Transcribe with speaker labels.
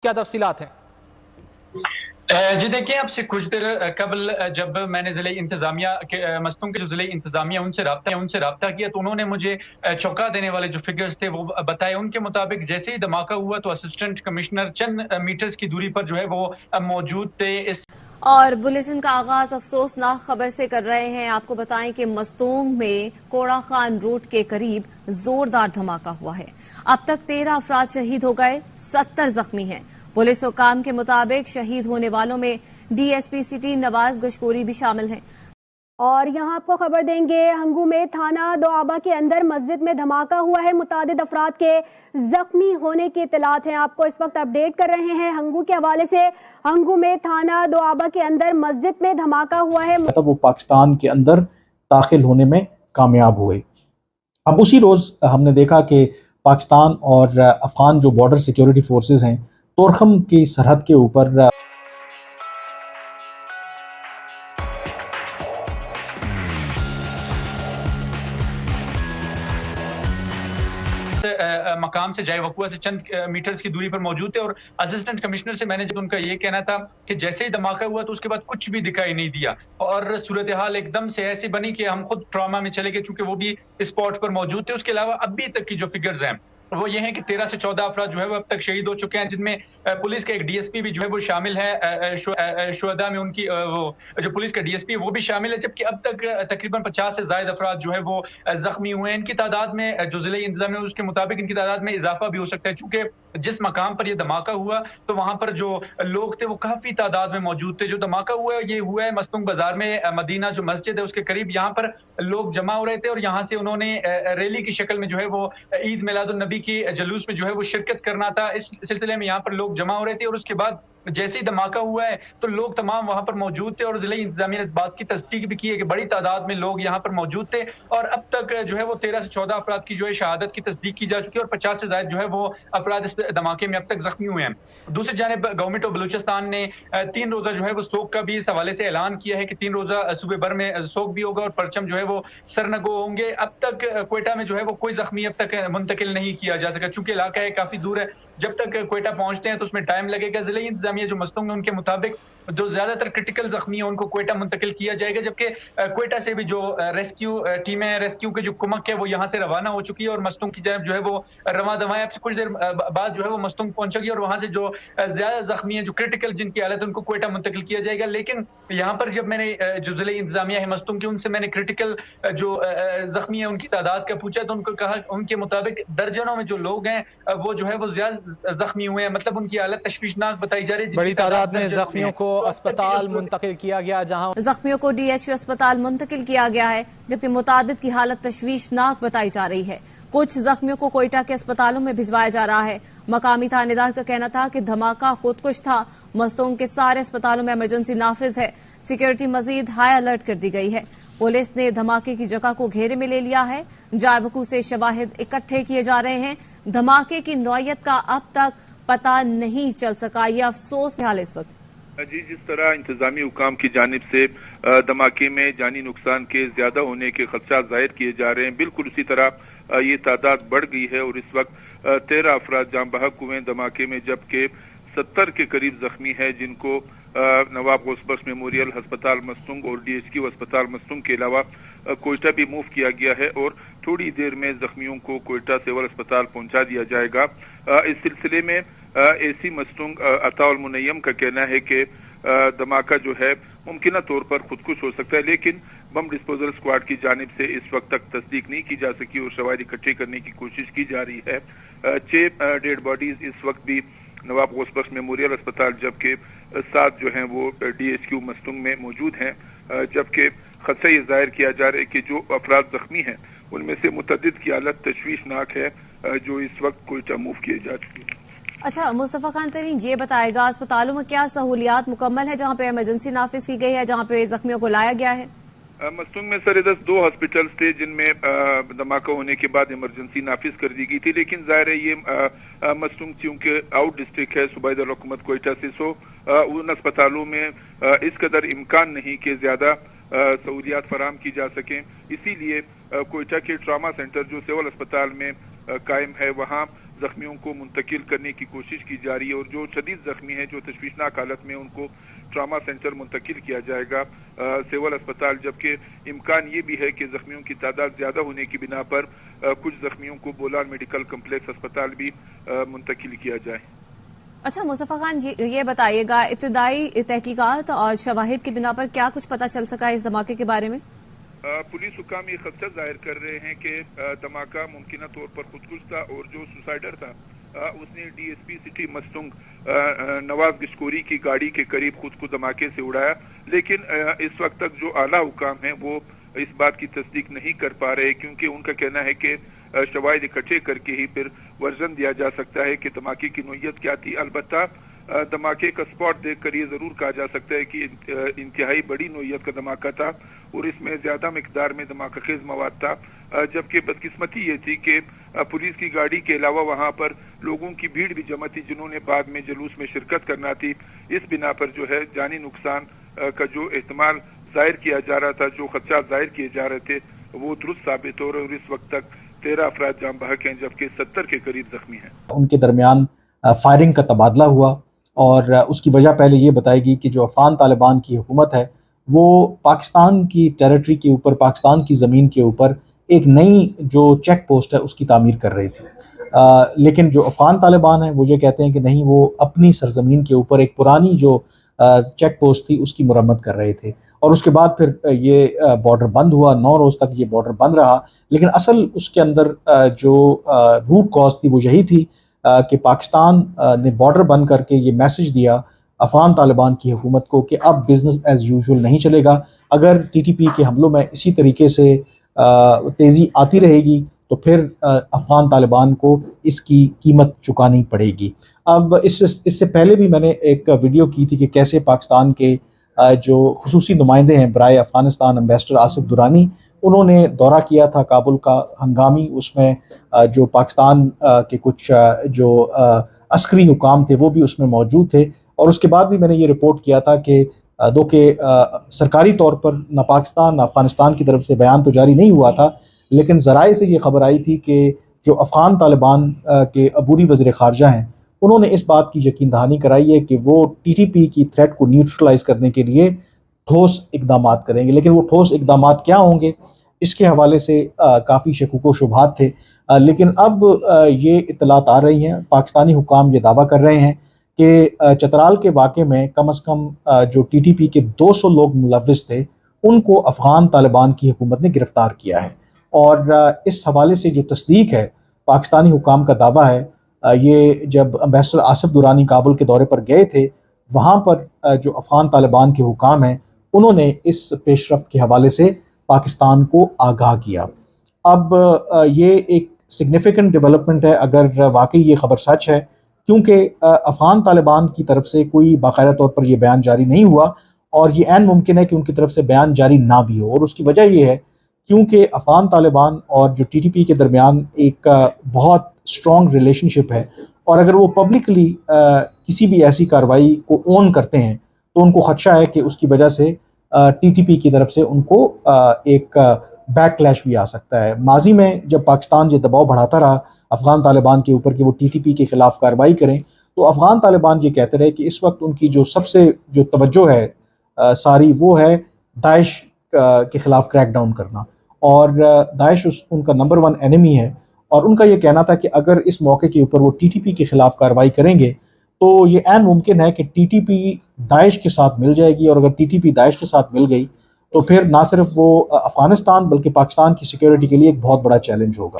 Speaker 1: کیا تفصیلات ہیں؟
Speaker 2: جی دیکھیں، اب سے کچھ دیر قبل جب میں نے ضلع انتظامیہ کے مستنگ کے جو ضلع انتظامیہ ان سے رابطہ کیا تو انہوں نے مجھے چونکا دینے والے جو فگرز تھے وہ بتائے۔ ان کے مطابق جیسے ہی دھماکہ ہوا تو اسسٹنٹ کمشنر چند میٹرز کی دوری پر جو ہے وہ موجود تھے۔
Speaker 3: اور بلیٹن کا آغاز افسوسناک خبر سے کر رہے ہیں۔ آپ کو بتائیں کہ مستونگ میں کوڑا خان روڈ کے قریب زوردار دھماکہ ہوا ہے۔ اب تک 13 افراد شہید ہو گئے، 70 زخمی ہیں۔ پولیس حکام کے مطابق شہید ہونے والوں میں ڈی ایس پی سٹی نواز گشکوری بھی شامل ہیں۔
Speaker 4: اور یہاں آپ کو خبر دیں گے، ہنگو میں تھانہ دوآبا کے اندر مسجد میں دھماکہ ہوا ہے، متعدد افراد کے زخمی ہونے کی اطلاعات ہیں۔ آپ کو اس وقت اپڈیٹ کر رہے ہیں ہنگو کے حوالے سے۔ ہنگو میں تھانہ دوآبا کے اندر مسجد میں دھماکہ ہوا ہے،
Speaker 5: وہ پاکستان کے اندر داخل ہونے میں کامیاب ہوئے۔ اب اسی روز ہم نے دیکھا کہ پاکستان اور افغان جو بارڈر سیکیورٹی فورسز ہیں، تورخم کی سرحد کے اوپر
Speaker 2: مقام سے جائے وقوع سے چند میٹرز کی دوری پر موجود تھے، اور اسسٹنٹ کمشنر سے میں نے جب ان کا یہ کہنا تھا کہ جیسے ہی دھماکہ ہوا تو اس کے بعد کچھ بھی دکھائی نہیں دیا، اور صورتحال ایک دم سے ایسی بنی کہ ہم خود ٹراما میں چلے گئے، چونکہ وہ بھی اسپاٹ پر موجود تھے۔ اس کے علاوہ ابھی تک کی جو فگرز ہیں وہ یہ ہیں کہ 13 سے 14 افراد جو ہے وہ اب تک شہید ہو چکے ہیں، جن میں پولیس کا ایک ڈی ایس پی بھی جو ہے وہ شامل ہے۔ شہداء میں ان کی وہ جو پولیس کا ڈی ایس پی وہ بھی شامل ہے، جبکہ اب تک تقریباً 50 سے زائد افراد جو ہے وہ زخمی ہوئے ہیں۔ ان کی تعداد میں جو ضلع انتظامیہ ہے اس کے مطابق ان کی تعداد میں اضافہ بھی ہو سکتا ہے، چونکہ جس مقام پر یہ دھماکہ ہوا تو وہاں پر جو لوگ تھے وہ کافی تعداد میں موجود تھے۔ جو دھماکہ ہوا ہے یہ ہوا ہے مستونگ بازار میں، مدینہ جو مسجد ہے اس کے قریب۔ یہاں پر لوگ جمع ہو رہے تھے اور یہاں سے انہوں نے ریلی کی شکل میں جو ہے وہ عید میلاد النبی کی جلوس میں جو ہے وہ شرکت کرنا تھا۔ اس سلسلے میں یہاں پر لوگ جمع ہو رہے تھے، اور اس کے بعد جیسے ہی دھماکہ ہوا ہے تو لوگ تمام وہاں پر موجود تھے، اور ضلع انتظامیہ نے اس بات کی تصدیق بھی کی ہے کہ بڑی تعداد میں لوگ یہاں پر موجود تھے، اور اب تک جو ہے وہ 13 سے 14 افراد کی جو ہے شہادت کی تصدیق کی جا چکی ہے، اور 50 سے زائد جو ہے وہ افراد اس دھماکے میں اب تک زخمی ہوئے ہیں۔ دوسری جانب گورنمنٹ آف بلوچستان نے 3 روزہ جو ہے وہ سوگ کا بھی اس حوالے سے اعلان کیا ہے کہ 3 روزہ صوبے بھر میں سوگ بھی ہوگا اور پرچم جو ہے وہ سرنگو ہوں گے۔ اب تک کوئٹہ میں جو ہے وہ کوئی زخمی اب تک منتقل نہیں کیا جا سکا، چونکہ علاقہ ہے کافی دور ہے، جب تک کوئٹہ پہنچتے ہیں تو اس میں ٹائم لگے گا۔ ضلع انتظامیہ جو مستونگ ہے ان کے مطابق جو زیادہ تر کرٹیکل زخمی ہیں ان کو کوئٹہ منتقل کیا جائے گا، جبکہ کوئٹہ سے بھی جو ریسکیو ٹیمیں ہیں، ریسکیو کے جو کمک ہے وہ یہاں سے روانہ ہو چکی ہے، اور مستونگ کی جانب جو ہے وہ رواں دواں اب سے کچھ دیر بعد جو ہے وہ مستونگ پہنچے گی، اور وہاں سے جو زیادہ زخمی ہیں، جو کرٹیکل جن کی حالت ہے ان کو کوئٹہ منتقل کیا جائے گا۔ لیکن یہاں پر جب میں نے جو ضلع انتظامیہ ہے مستونگ کی ان سے میں نے کرٹیکل جو زخمی ہیں ان کی تعداد کا پوچھا تو ان کو کہا ان کے مطابق درجنوں میں جو لوگ ہیں وہ جو ہے وہ زیادہ زخمی ہوئے ہیں، مطلب ان کی حالت تشویشناک بتائی جا رہی ہے۔
Speaker 1: بڑی تعداد میں زخمیوں کو اسپتال منتقل کیا گیا، جہاں
Speaker 3: زخمیوں کو ڈی ایچ او اسپتال منتقل کیا گیا ہے، جبکہ متعدد کی حالت تشویشناک بتائی جا رہی ہے۔ کچھ زخمیوں کو کوئٹہ کے اسپتالوں میں بھجوایا جا رہا ہے۔ مقامی تھانے دار کا کہنا تھا کہ دھماکہ خودکش تھا۔ مستونگ کے سارے اسپتالوں میں ایمرجنسی نافذ ہے، سیکیورٹی مزید ہائی الرٹ کر دی گئی ہے۔ پولیس نے دھماکے کی جگہ کو گھیرے میں لے لیا ہے، جائے وقوع سے شواہد اکٹھے کیے جا رہے ہیں۔ دھماکے کی نوعیت کا اب تک پتہ نہیں چل سکا، یہ افسوس ہے حال اس وقت۔
Speaker 6: جی، جس طرح انتظامی حکام کی جانب سے دھماکے میں جانی نقصان کے زیادہ ہونے کے خدشات ظاہر کیے جا رہے ہیں، بالکل اسی طرح یہ تعداد بڑھ گئی ہے، اور اس وقت 13 افراد جاں بحق ہوئے ہیں دھماکے میں، جبکہ 70 کے قریب زخمی ہیں، جن کو نواب غوث بخش میموریل ہسپتال مستونگ اور ڈی ایچ کیو ہسپتال مستونگ کے علاوہ کوئٹہ بھی موو کیا گیا ہے، اور تھوڑی دیر میں زخمیوں کو کوئٹہ سول اسپتال پہنچا دیا جائے گا۔ اس سلسلے میں اے سی مستونگ عطا المنیم کا کہنا ہے کہ دھماکہ جو ہے ممکنہ طور پر خودکش ہو سکتا ہے، لیکن بم ڈسپوزل اسکواڈ کی جانب سے اس وقت تک تصدیق نہیں کی جا سکی، اور شواہد اکٹھے کرنے کی کوشش کی جا رہی ہے۔ 6 ڈیڈ باڈیز اس وقت بھی نواب غوث بخش میموریل اسپتال، جبکہ 7 جو ہیں وہ ڈی ایچ کیو مستونگ میں موجود ہیں، جبکہ خدشہ یہ ظاہر کیا جا رہا ہے کہ جو افراد زخمی ہیں ان میں سے متعدد کی حالت تشویشناک ہے، جو اس وقت کوئٹہ موو کیے جا چکی ہے۔
Speaker 3: اچھا مصطفیٰ خان ترین، یہ بتائے گا اسپتالوں میں کیا سہولیات مکمل ہے جہاں پہ ایمرجنسی نافذ کی گئی ہے، جہاں پہ زخمیوں کو لایا گیا ہے؟
Speaker 6: مستونگ میں سرحدست 2 ہاسپٹلز تھے جن میں دھماکہ ہونے کے بعد ایمرجنسی نافذ کر دی گئی تھی، لیکن ظاہر ہے یہ مستونگ چونکہ آؤٹ ڈسٹرکٹ ہے صوبائی دارالحکومت کوئٹہ سے، سو ان اسپتالوں میں اس قدر امکان نہیں کہ زیادہ سہولیات فراہم کی جا سکیں، اسی لیے کوئٹہ کے ٹراما سینٹر جو سول اسپتال میں قائم ہے وہاں زخمیوں کو منتقل کرنے کی کوشش کی جا رہی ہے، اور جو شدید زخمی ہیں، جو تشویشناک حالت میں، ان کو ٹراما سینٹر منتقل کیا جائے گا سول اسپتال، جبکہ امکان یہ بھی ہے کہ زخمیوں کی تعداد زیادہ ہونے کی بنا پر کچھ زخمیوں کو بولان میڈیکل کمپلیکس اسپتال بھی منتقل کیا جائے۔
Speaker 3: اچھا مصطفیٰ خان جی یہ بتائیے گا، ابتدائی تحقیقات اور شواہد کی بنا پر کیا کچھ پتہ چل سکا اس دھماکے کے بارے میں؟
Speaker 6: پولیس حکام یہ خدشہ ظاہر کر رہے ہیں کہ دھماکہ ممکنہ طور پر خودکش تھا، اور جو سوسائڈر تھا اس نے D S P city Mastung Nawaz Gishkori کی گاڑی کے قریب خود کو دھماکے سے اڑایا، لیکن اس وقت تک جو اعلیٰ حکام ہیں وہ اس بات کی تصدیق نہیں کر پا رہے، کیونکہ ان کا کہنا ہے کہ شواہد اکٹھے کر کے ہی پھر ورژن دیا جا سکتا ہے کہ دھماکے کی نوعیت کیا تھی۔ البتہ دھماکے کا اسپاٹ دیکھ کر یہ ضرور کہا جا سکتا ہے کہ انتہائی بڑی نوعیت کا دھماکہ تھا، اور اس میں زیادہ مقدار میں دھماکہ خیز مواد تھا، جبکہ بدقسمتی یہ تھی کہ پولیس کی گاڑی کے علاوہ وہاں پر لوگوں کی بھیڑ بھی جمع تھی جنہوں نے بعد میں جلوس میں شرکت کرنا تھی۔ اس بنا پر جو ہے جانی نقصان کا جو احتمال ظاہر کیا جا رہا تھا، جو خدشات ظاہر کیے جا رہے تھے، وہ درست ثابت ہو رہے، اور اس وقت تک 13 افراد جاں بحق ہیں، جبکہ 70 کے قریب زخمی ہیں۔
Speaker 5: ان کے درمیان فائرنگ کا تبادلہ ہوا، اور اس کی وجہ پہلے یہ بتائی گئی کہ جو افغان طالبان کی حکومت ہے وہ پاکستان کی ٹیریٹری کے اوپر، پاکستان کی زمین کے اوپر ایک نئی جو چیک پوسٹ ہے اس کی تعمیر کر رہی تھی، لیکن جو افغان طالبان ہیں وہ یہ کہتے ہیں کہ نہیں، وہ اپنی سرزمین کے اوپر ایک پرانی جو چیک پوسٹ تھی اس کی مرمت کر رہے تھے، اور اس کے بعد پھر یہ بارڈر بند ہوا، 9 روز تک یہ بارڈر بند رہا، لیکن اصل اس کے اندر جو روٹ کاز تھی وہ یہی تھی کہ پاکستان نے بارڈر بند کر کے یہ میسج دیا افغان طالبان کی حکومت کو کہ اب بزنس ایز یوزول نہیں چلے گا، اگر ٹی ٹی پی کے حملوں میں اسی طریقے سے تیزی آتی رہے گی تو پھر افغان طالبان کو اس کی قیمت چکانی پڑے گی۔ اب اس سے پہلے بھی میں نے ایک ویڈیو کی تھی کہ کیسے پاکستان کے جو خصوصی نمائندے ہیں برائے افغانستان، امبیسڈر آصف درانی، انہوں نے دورہ کیا تھا کابل کا ہنگامی، اس میں جو پاکستان کے کچھ جو عسکری حکام تھے وہ بھی اس میں موجود تھے، اور اس کے بعد بھی میں نے یہ رپورٹ کیا تھا کہ دو کہ سرکاری طور پر نہ پاکستان نہ افغانستان کی طرف سے بیان تو جاری نہیں ہوا تھا، لیکن ذرائع سے یہ خبر آئی تھی کہ جو افغان طالبان کے عبوری وزیر خارجہ ہیں انہوں نے اس بات کی یقین دہانی کرائی ہے کہ وہ ٹی ٹی پی کی تھریٹ کو نیوٹرلائز کرنے کے لیے ٹھوس اقدامات کریں گے، لیکن وہ ٹھوس اقدامات کیا ہوں گے اس کے حوالے سے کافی شکوک و شبہات تھے، لیکن اب یہ اطلاعات آ رہی ہیں، پاکستانی حکام یہ دعویٰ کر رہے ہیں کہ چترال کے واقعے میں کم از کم جو ٹی ٹی پی کے 200 لوگ ملوث تھے ان کو افغان طالبان کی حکومت نے گرفتار کیا ہے، اور اس حوالے سے جو تصدیق ہے پاکستانی حکام کا دعویٰ ہے، یہ جب امبیسڈر آصف درانی کابل کے دورے پر گئے تھے وہاں پر جو افغان طالبان کے حکام ہیں انہوں نے اس پیش رفت کے حوالے سے پاکستان کو آگاہ کیا۔ اب یہ ایک سگنیفیکنٹ ڈیولپمنٹ ہے اگر واقعی یہ خبر سچ ہے، کیونکہ افغان طالبان کی طرف سے کوئی باقاعدہ طور پر یہ بیان جاری نہیں ہوا، اور یہ عین ممکن ہے کہ ان کی طرف سے بیان جاری نہ بھی ہو، اور اس کی وجہ یہ ہے کیونکہ افغان طالبان اور جو ٹی ٹی پی کے درمیان ایک بہت اسٹرانگ ریلیشن شپ ہے، اور اگر وہ پبلکلی کسی بھی ایسی کارروائی کو اون کرتے ہیں تو ان کو خدشہ ہے کہ اس کی وجہ سے ٹی ٹی پی کی طرف سے ان کو ایک بیک کلیش بھی آ سکتا ہے۔ ماضی میں جب پاکستان یہ دباؤ بڑھاتا رہا افغان طالبان کے اوپر کہ وہ ٹی ٹی پی کے خلاف کارروائی کریں، تو افغان طالبان یہ کہتے رہے کہ اس وقت ان کی جو سب سے جو توجہ ہے ساری وہ ہے داعش کے خلاف کریک ڈاؤن کرنا، اور داعش ان کا نمبر 1 اینیمی ہے، اور ان کا یہ کہنا تھا کہ اگر اس موقع کے اوپر وہ ٹی ٹی پی کے خلاف کارروائی کریں گے تو یہ عین ممکن ہے کہ ٹی ٹی پی داعش کے ساتھ مل جائے گی، اور اگر ٹی ٹی پی داعش کے ساتھ مل گئی تو پھر نہ صرف وہ افغانستان بلکہ پاکستان کی سیکیورٹی کے لیے ایک بہت بڑا چیلنج ہوگا۔